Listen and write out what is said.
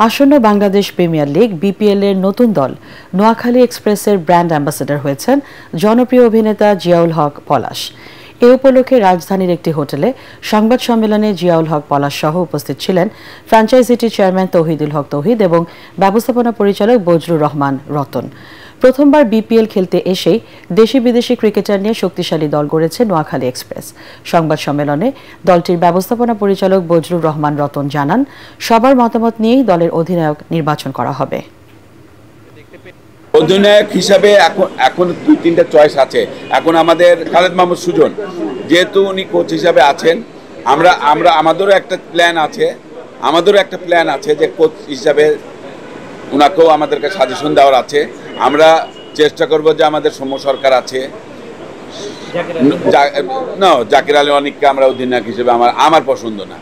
আসন্ন Bangladesh premier league BPL এর নতুন দল নোয়াখালী এক্সপ্রেসের ব্র্যান্ড অ্যাম্বাসেডর হয়েছেন জনপ্রিয় অভিনেতা জিয়াউল হক পলাশ। এ উপলক্ষে রাজধানীর একটি হোটেলে সংবাদ সম্মেলনে জিয়াউল হক পলাশ সহ উপস্থিত ছিলেন ফ্র্যাঞ্চাইজিটির চেয়ারম্যান তৌহিদুল হক তৌহিদ এবং ব্যবস্থাপনা পরিচালক বজলুর রহমান রতন। প্রথমবার বিপিএল খেলতে এসেই দেশি বিদেশি ক্রিকেটার নিয়ে শক্তিশালী দল গড়েছে নোয়াখালী এক্সপ্রেস। সংবাদ সম্মেলনে দলটির ব্যবস্থাপনা পরিচালক বজলুর রহমান রতন জানান, সবার মতামত নিয়েই দলের অধিনায়ক নির্বাচন করা হবে। অধিনায়ক হিসাবে এখন 2-3টা চয়েস আছে। এখন আমাদের খালেদ মাহমুদ সুজন, যেহেতু উনি কোচ হিসাবে আছেন, আমাদেরও একটা প্ল্যান আছে যে কোচ হিসাবে ওনাকেও আমাদেরকে সাজেশন দেওয়ার আছে। আমরা চেষ্টা করব যে আমাদের সৌম্য সরকার আছে, জাকির আলী অনিককে আমরা অধিনায়ক হিসেবে আমার পছন্দ না।